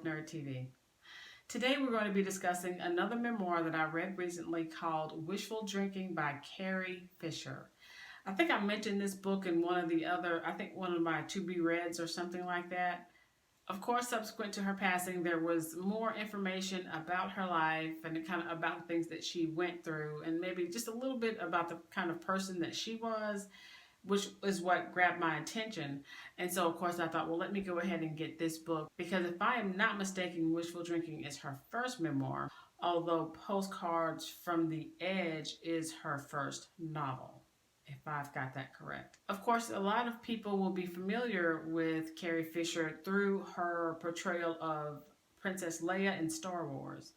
Book Nerd TV. Today we're going to be discussing another memoir that I read recently called Wishful Drinking by Carrie Fisher. I think I mentioned this book in one of my to-be-reads or something like that. Of course, subsequent to her passing, there was more information about her life and kind of about things that she went through and maybe just a little bit about the kind of person that she was, which is what grabbed my attention. And so, of course, I thought, well, let me go ahead and get this book, because if I am not mistaken, Wishful Drinking is her first memoir, although Postcards from the Edge is her first novel, if I've got that correct. Of course, a lot of people will be familiar with Carrie Fisher through her portrayal of Princess Leia in Star Wars.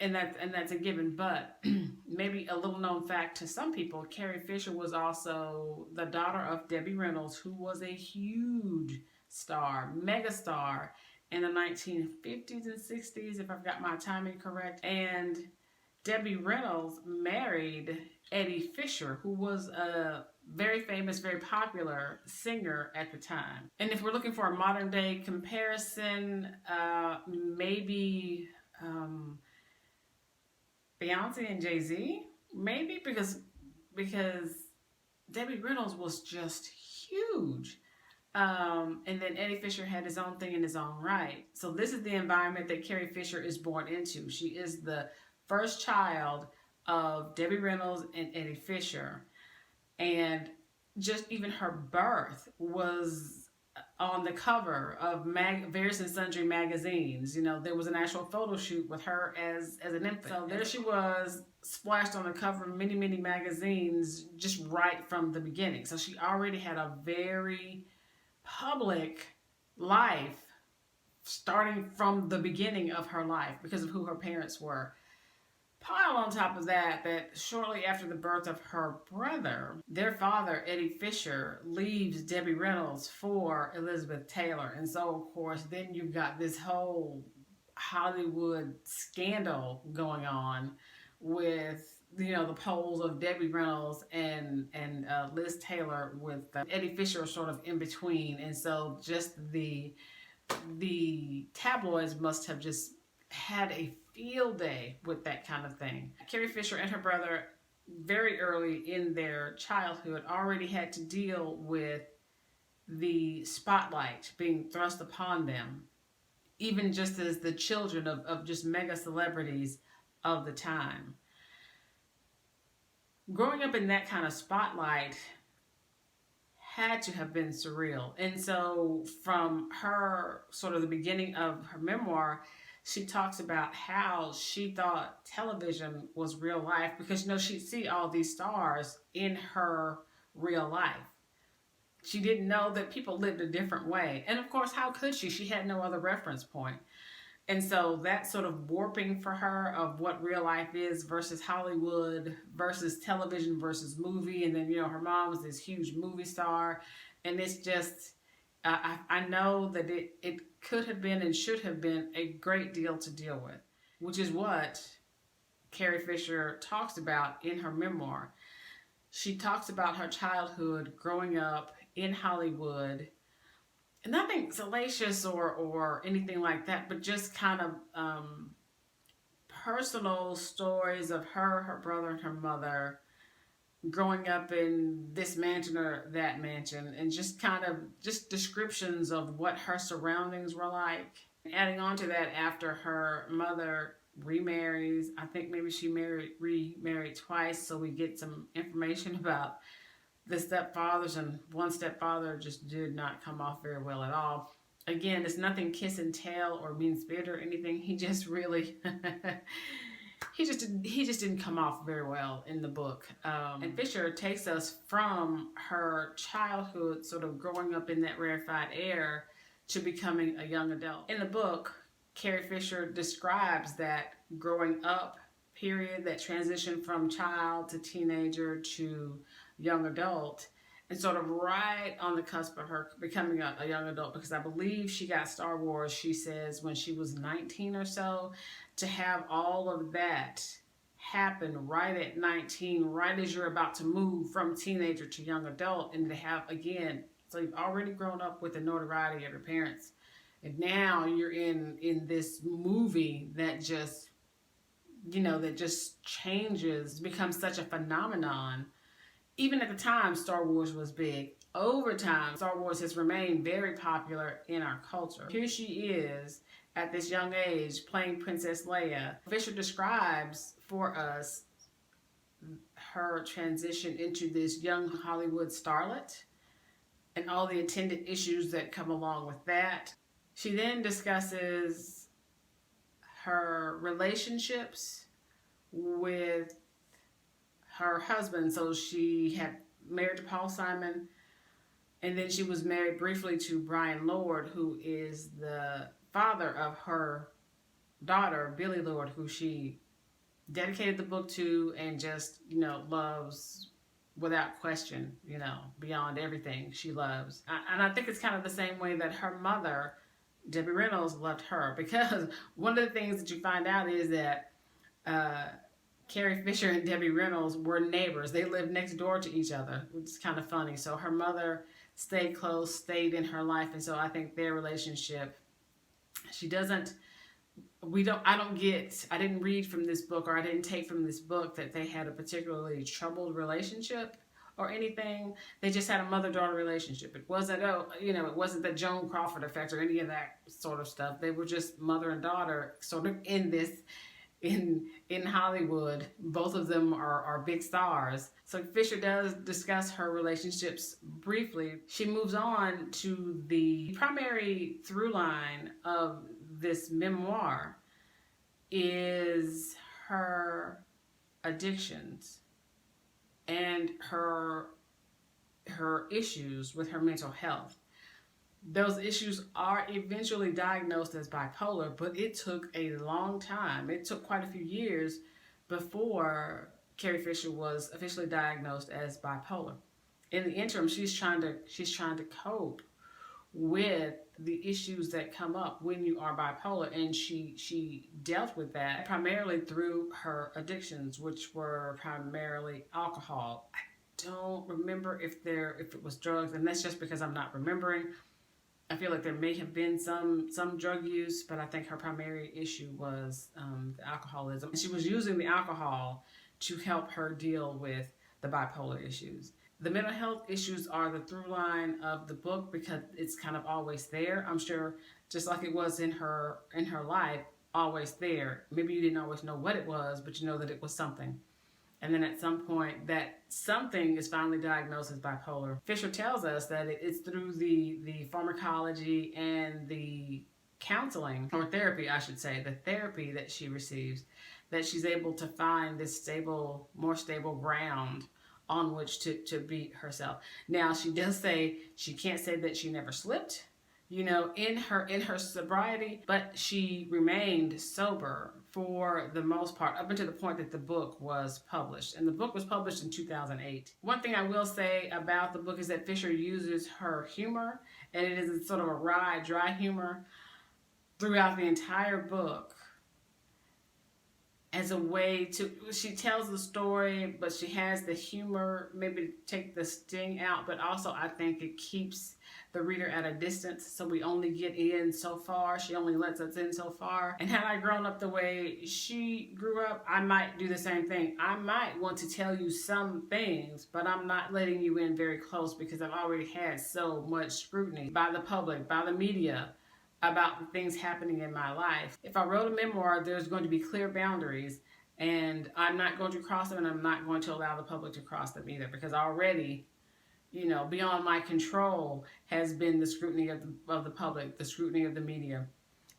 And that's a given, but maybe a little known fact to some people, Carrie Fisher was also the daughter of Debbie Reynolds, who was a huge star, mega star in the 1950s and 60s, if I've got my timing correct. And Debbie Reynolds married Eddie Fisher, who was a very famous, very popular singer at the time. And if we're looking for a modern day comparison, maybe Beyonce and Jay-Z, maybe, because Debbie Reynolds was just huge. And then Eddie Fisher had his own thing in his own right. So this is the environment that Carrie Fisher is born into. She is the first child of Debbie Reynolds and Eddie Fisher. And just even her birth was on the cover of various and sundry magazines. You know, there was an actual photo shoot with her as an infant. So there she was, splashed on the cover of many, many magazines just right from the beginning. So she already had a very public life starting from the beginning of her life because of who her parents were. Pile on top of that shortly after the birth of her brother, their father, Eddie Fisher, leaves Debbie Reynolds for Elizabeth Taylor. And so, of course, then you've got this whole Hollywood scandal going on with, you know, the poles of Debbie Reynolds and Liz Taylor, with Eddie Fisher sort of in between. And so just the tabloids must have just had a field day with that kind of thing. Carrie Fisher and her brother, very early in their childhood, already had to deal with the spotlight being thrust upon them, even just as the children of just mega celebrities of the time. Growing up in that kind of spotlight had to have been surreal. And so from her, sort of the beginning of her memoir, she talks about how she thought television was real life because, you know, she'd see all these stars in her real life. She didn't know that people lived a different way. And of course, how could she? She had no other reference point. And so that sort of warping for her of what real life is versus Hollywood versus television versus movie. And then, you know, her mom was this huge movie star. And it's just, I know that it could have been and should have been a great deal to deal with, which is what Carrie Fisher talks about in her memoir. She talks about her childhood growing up in Hollywood. And nothing salacious or anything like that, but just kind of personal stories of her brother, and her mother growing up in this mansion or that mansion, and just kind of just descriptions of what her surroundings were like. Adding on to that, after her mother remarries, I think maybe she remarried twice, so we get some information about the stepfathers, and one stepfather just did not come off very well at all. Again, it's nothing kiss and tell or mean-spirited or anything. He just really he just didn't come off very well in the book. And Fisher takes us from her childhood, sort of growing up in that rarefied air, to becoming a young adult. In the book, Carrie Fisher describes that growing up period, that transition from child to teenager to young adult, and sort of right on the cusp of her becoming a young adult, because I believe she got Star Wars, she says, when she was 19 or so. To have all of that happen right at 19, right as you're about to move from teenager to young adult, and to have, again, so you've already grown up with the notoriety of your parents, And now you're in this movie that just, that just changes, becomes such a phenomenon. Even at the time Star Wars was big, over time Star Wars has remained very popular in our culture. Here she is at this young age playing Princess Leia. Fisher describes for us her transition into this young Hollywood starlet and all the attendant issues that come along with that. She then discusses her relationships with her husband. So she had married to Paul Simon, and then she was married briefly to Brian Lord, who is the father of her daughter, Billie Lord, who she dedicated the book to and just, loves without question, beyond everything she loves. And I think it's kind of the same way that her mother, Debbie Reynolds, loved her, because one of the things that you find out is that Carrie Fisher and Debbie Reynolds were neighbors. They lived next door to each other, which is kind of funny. So her mother stayed close, stayed in her life, and so I think their relationship, I didn't read from this book, or I didn't take from this book that they had a particularly troubled relationship or anything. They just had a mother-daughter relationship. It wasn't, it wasn't the Joan Crawford effect or any of that sort of stuff. They were just mother and daughter sort of in Hollywood. Both of them are big stars. So Fisher does discuss her relationships briefly. She moves on to the primary through line of this memoir is her addictions and her issues with her mental health. Those issues are eventually diagnosed as bipolar, but it took a long time. It took quite a few years before Carrie Fisher was officially diagnosed as bipolar. In the interim, she's trying to cope with the issues that come up when you are bipolar, and she dealt with that primarily through her addictions, which were primarily alcohol. I don't remember if it was drugs, and that's just because I'm not remembering. I feel like there may have been some drug use, but I think her primary issue was the alcoholism. And she was using the alcohol to help her deal with the bipolar issues. The mental health issues are the through line of the book because it's kind of always there. I'm sure, just like it was in her life, always there. Maybe you didn't always know what it was, but you know that it was something. And then at some point, that something is finally diagnosed as bipolar. Fisher tells us that it's through the pharmacology and the counseling, or therapy, I should say, the therapy that she receives, that she's able to find this more stable ground on which to beat herself. Now, she does say she can't say that she never slipped, in her sobriety, but she remained sober for the most part up until the point that the book was published. And the book was published in 2008. One thing I will say about the book is that Fisher uses her humor, and it is sort of a wry, dry humor throughout the entire book, as a way to, she tells the story, but she has the humor, maybe to take the sting out, but also I think it keeps the reader at a distance, so we only get in so far. She only lets us in so far. And had I grown up the way she grew up, I might do the same thing. I might want to tell you some things, but I'm not letting you in very close because I've already had so much scrutiny by the public, by the media, about the things happening in my life. If I wrote a memoir, there's going to be clear boundaries, and I'm not going to cross them, and I'm not going to allow the public to cross them either, because already, beyond my control has been the scrutiny of the public, the scrutiny of the media,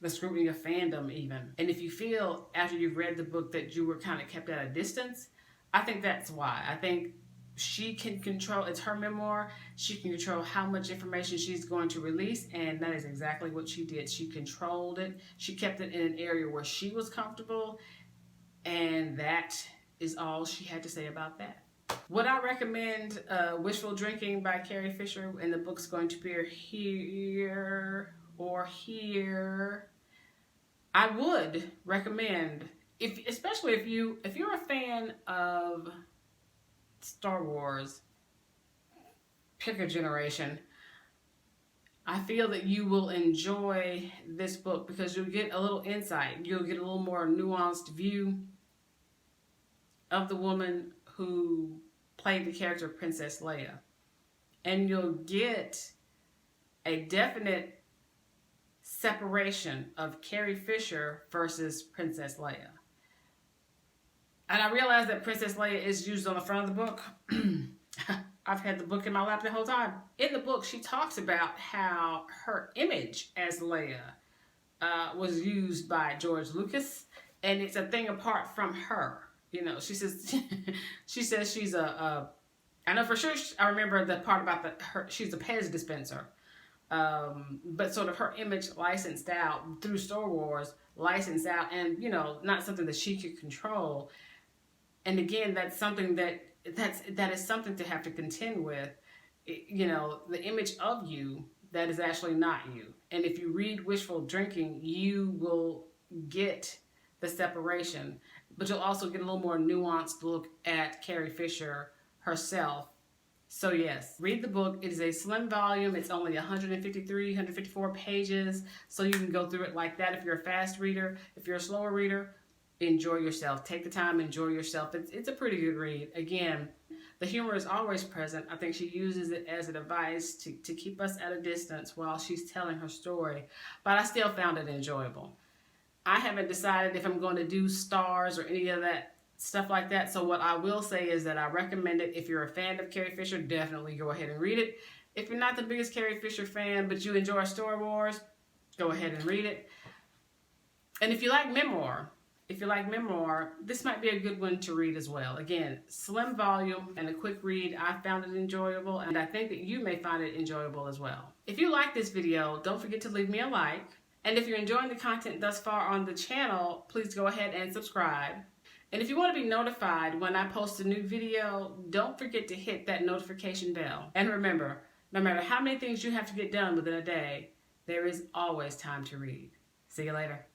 the scrutiny of fandom even. And if you feel after you've read the book that you were kind of kept at a distance, I think that's why. I think she can control, it's her memoir, she can control how much information she's going to release, and that is exactly what she did. She controlled it. She kept it in an area where she was comfortable, and that is all she had to say about that. Would I recommend Wishful Drinking by Carrie Fisher, and the book's going to appear here or here? I would recommend, especially if you're a fan of Star Wars, pick a generation. I feel that you will enjoy this book because you'll get a little insight. You'll get a little more nuanced view of the woman who played the character of Princess Leia. And you'll get a definite separation of Carrie Fisher versus Princess Leia. And I realize that Princess Leia is used on the front of the book. I've had the book in my lap the whole time. In the book, she talks about how her image as Leia was used by George Lucas, and it's a thing apart from her. You know, she says she's a I know for sure. I remember the part about she's a Pez dispenser, but sort of her image licensed out through Star Wars, licensed out, and you know, not something that she could control. And again, that's something that is something to have to contend with. You know, the image of you that is actually not you. And if you read Wishful Drinking, you will get the separation, but you'll also get a little more nuanced look at Carrie Fisher herself. So yes, read the book. It is a slim volume. It's only 153, 154 pages, so you can go through it like that if you're a fast reader. If you're a slower reader, enjoy yourself. Take the time, enjoy yourself. It's a pretty good read. Again, the humor is always present. I think she uses it as a device to keep us at a distance while she's telling her story, but I still found it enjoyable. I haven't decided if I'm going to do stars or any of that stuff like that. So what I will say is that I recommend it. If you're a fan of Carrie Fisher, definitely go ahead and read it. If you're not the biggest Carrie Fisher fan, but you enjoy Star Wars, go ahead and read it. And if you like memoir, this might be a good one to read as well. Again, slim volume and a quick read. I found it enjoyable, and I think that you may find it enjoyable as well. If you like this video, don't forget to leave me a like. And if you're enjoying the content thus far on the channel, please go ahead and subscribe. And if you want to be notified when I post a new video, don't forget to hit that notification bell. And remember, no matter how many things you have to get done within a day, there is always time to read. See you later.